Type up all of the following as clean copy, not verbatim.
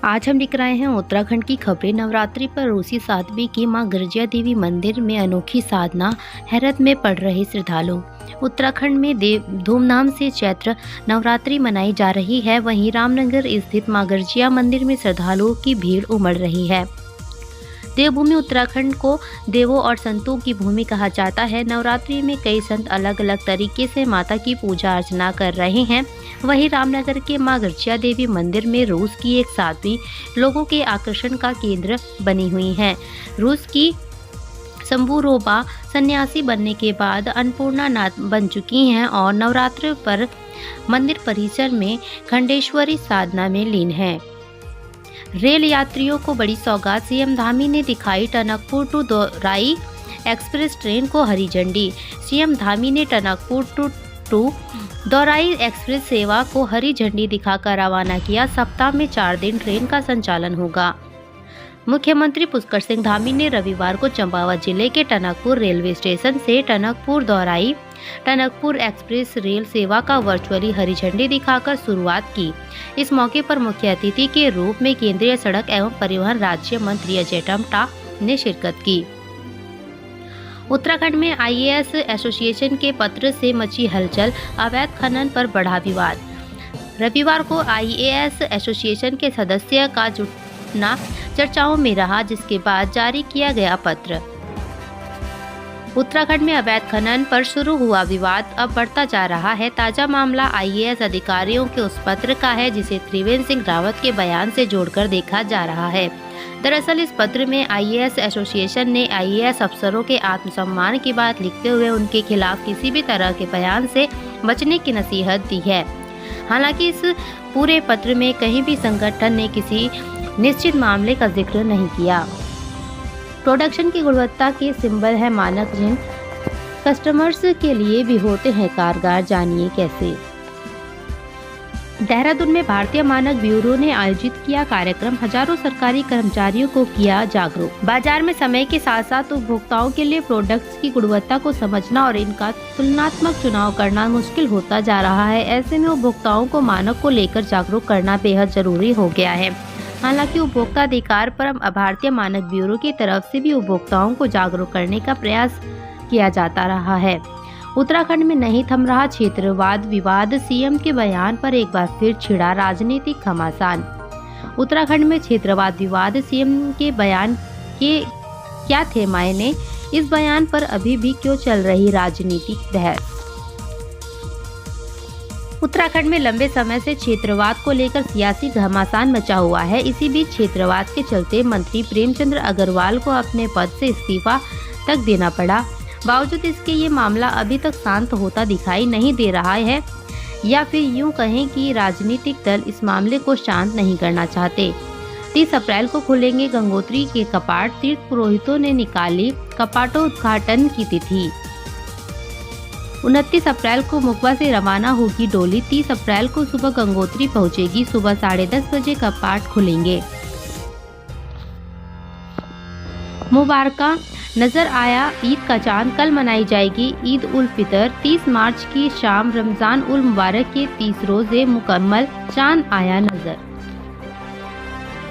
आज हम लिख रहे हैं उत्तराखंड की खबरें। नवरात्रि पर रूसी साध्वी की मां गर्जिया देवी मंदिर में अनोखी साधना, हैरत में पड़ रहे श्रद्धालु। उत्तराखंड में धूमधाम से चैत्र नवरात्रि मनाई जा रही है। वहीं रामनगर स्थित मां गर्जिया मंदिर में श्रद्धालुओं की भीड़ उमड़ रही है। देवभूमि उत्तराखंड को देवों और संतों की भूमि कहा जाता है। नवरात्रि में कई संत अलग अलग तरीके से माता की पूजा अर्चना कर रहे हैं। वहीं रामनगर के मां गर्जिया देवी मंदिर में रूस की एक साध्वी लोगों के आकर्षण का केंद्र बनी हुई है। रूस की शंबुरोबा सन्यासी बनने के बाद अन्नपूर्णा नाथ बन चुकी हैं और नवरात्र पर मंदिर परिसर में खंडेश्वरी साधना में लीन है। रेल यात्रियों को बड़ी सौगात, सीएम धामी ने दिखाई टनकपुर टू दौराई एक्सप्रेस ट्रेन को हरी झंडी। सीएम धामी ने टनकपुर टू दौराई एक्सप्रेस सेवा को हरी झंडी दिखाकर रवाना किया। सप्ताह में 4 दिन ट्रेन का संचालन होगा। मुख्यमंत्री पुष्कर सिंह धामी ने रविवार को चंपावत जिले के टनकपुर रेलवे स्टेशन से टनकपुर दौराई टनकपुर एक्सप्रेस रेल सेवा का वर्चुअली हरी झंडी दिखाकर शुरुआत की। इस मौके पर मुख्य अतिथि के रूप में केंद्रीय सड़क एवं परिवहन राज्य मंत्री अजय टम्टा ने शिरकत की। उत्तराखंड में आईएएस एसोसिएशन के पत्र से मची हलचल, अवैध खनन पर बढ़ा विवाद। रविवार को आईएएस एसोसिएशन के सदस्य का जुटना चर्चाओं में रहा, जिसके बाद जारी किया गया पत्र। उत्तराखंड में अवैध खनन पर शुरू हुआ विवाद अब बढ़ता जा रहा है। ताजा मामला आईएएस अधिकारियों के उस पत्र का है जिसे त्रिवेंद्र सिंह रावत के बयान से जोड़कर देखा जा रहा है। दरअसल इस पत्र में आईएएस एसोसिएशन ने आईएएस अफसरों के आत्मसम्मान की बात लिखते हुए उनके खिलाफ किसी भी तरह के बयान से बचने की नसीहत दी है। हालांकि इस पूरे पत्र में कहीं भी संगठन ने किसी निश्चित मामले का जिक्र नहीं किया। प्रोडक्शन की गुणवत्ता के सिंबल है मानक, जिन कस्टमर्स के लिए भी होते हैं कारगर। जानिए कैसे। देहरादून में भारतीय मानक ब्यूरो ने आयोजित किया कार्यक्रम। हजारों सरकारी कर्मचारियों को किया जागरूक। बाजार में समय के साथ साथ उपभोक्ताओं के लिए प्रोडक्ट्स की गुणवत्ता को समझना और इनका तुलनात्मक चुनाव करना मुश्किल होता जा रहा है। ऐसे में उपभोक्ताओं को मानक को लेकर जागरूक करना बेहद जरूरी हो गया है। हालांकि उपभोक्ता अधिकार पर भारतीय मानक ब्यूरो की तरफ से भी उपभोक्ताओं को जागरूक करने का प्रयास किया जाता रहा है। उत्तराखंड में नहीं थम रहा क्षेत्रवाद विवाद। सीएम के बयान पर एक बार फिर छिड़ा राजनीतिक घमासान। उत्तराखंड में क्षेत्रवाद विवाद, सीएम के बयान के क्या थे मायने? इस बयान पर अभी भी क्यों चल रही राजनीतिक बहस? उत्तराखंड में लंबे समय से क्षेत्रवाद को लेकर सियासी घमासान मचा हुआ है। इसी बीच क्षेत्रवाद के चलते मंत्री प्रेमचंद्र अग्रवाल को अपने पद से इस्तीफा तक देना पड़ा। बावजूद इसके ये मामला अभी तक शांत होता दिखाई नहीं दे रहा है, या फिर यूं कहें कि राजनीतिक दल इस मामले को शांत नहीं करना चाहते। 30 अप्रैल को खुलेंगे गंगोत्री के कपाट। तीर्थ पुरोहितों ने निकाली कपाटोद्घाटन की तिथि। 29 अप्रैल को मुकबा से रवाना होगी डोली। 30 अप्रैल को सुबह गंगोत्री पहुंचेगी। सुबह 10:30 बजे कपाट खुलेंगे। मुबारका नजर आया ईद का चांद। कल मनाई जाएगी ईद उल फितर। 30 मार्च की शाम रमजान उल मुबारक के 30 रोजे मुकम्मल, चांद आया नजर।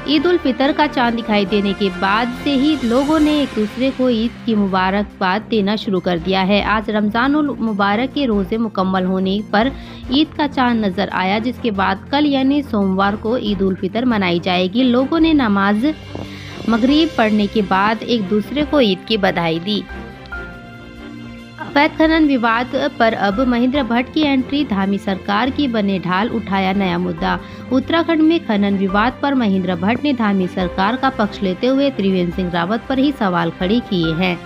ईद उल फितर का चांद दिखाई देने के बाद से ही लोगों ने एक दूसरे को ईद की मुबारकबाद देना शुरू कर दिया है। आज रमजान उल मुबारक के रोजे मुकम्मल होने पर ईद का चांद नजर आया, जिसके बाद कल यानी सोमवार को ईद उल फितर मनाई जाएगी। लोगों ने नमाज मगरिब पढ़ने के बाद एक दूसरे को ईद की बधाई दी। अवैध खनन विवाद पर अब महेंद्र भट्ट की एंट्री। धामी सरकार की बने ढाल, उठाया नया मुद्दा। उत्तराखंड में खनन विवाद पर महेंद्र भट्ट ने धामी सरकार का पक्ष लेते हुए त्रिवेंद्र सिंह रावत पर ही सवाल खड़े किए हैं।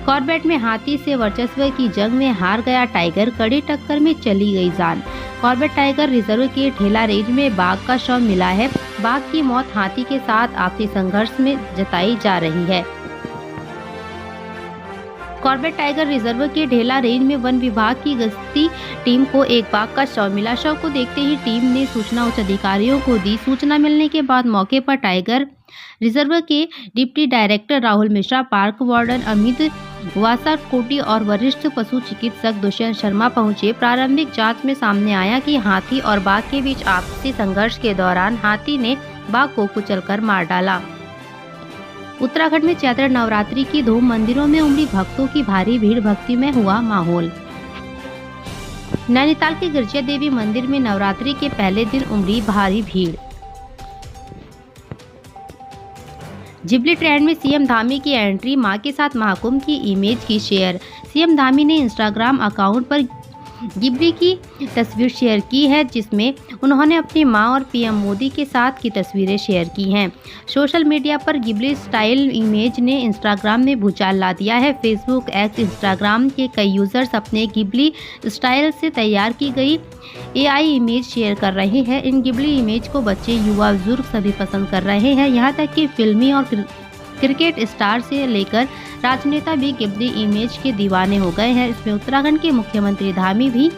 कॉर्बेट में हाथी से वर्चस्व की जंग में हार गया टाइगर। कड़ी टक्कर में चली गई जान। कॉर्बेट टाइगर रिजर्व के ढेला रेंज में बाघ का शव मिला है। बाघ की मौत हाथी के साथ आपसी संघर्ष में जताई जा रही है। कॉर्बेट टाइगर रिजर्व के ढेला रेंज में वन विभाग की गश्ती टीम को एक बाघ का शव मिला। शव को देखते ही टीम ने सूचना उच्च अधिकारियों को दी। सूचना मिलने के बाद मौके पर टाइगर रिजर्व के deputy director Rahul Mishra, park warden Amit Vasakoti और वरिष्ठ पशु चिकित्सक दुष्यंत शर्मा पहुंचे। प्रारंभिक जांच में सामने आया कि हाथी और बाघ के बीच आपसी संघर्ष के दौरान हाथी ने बाघ को कुचलकर मार डाला। उत्तराखंड में चैत्र नवरात्रि की धूम, मंदिरों में उमड़ी भक्तों की भारी भीड़, भक्ति में हुआ माहौल। नैनीताल के गिरजा देवी मंदिर में नवरात्रि के पहले दिन उमड़ी भारी भीड़। जिबली ट्रेंड में सीएम धामी की एंट्री, मां के साथ महाकुंभ की इमेज की शेयर। सीएम धामी ने इंस्टाग्राम अकाउंट पर गिबली की तस्वीर शेयर की है, जिसमें उन्होंने अपनी मां और पीएम मोदी के साथ की तस्वीरें शेयर की हैं। सोशल मीडिया पर गिबली स्टाइल इमेज ने इंस्टाग्राम में भूचाल ला दिया है। फेसबुक, एक्स, इंस्टाग्राम के कई यूजर्स अपने गिबली स्टाइल से तैयार की गई एआई इमेज शेयर कर रहे हैं। इन गिबली इमेज को बच्चे, युवा, बुजुर्ग सभी पसंद कर रहे हैं। यहाँ तक कि फिल्मी और क्रिकेट स्टार से लेकर राजनेता भी गिबली इमेज के दीवाने हो गए हैं। इसमें उत्तराखंड के मुख्यमंत्री धामी भी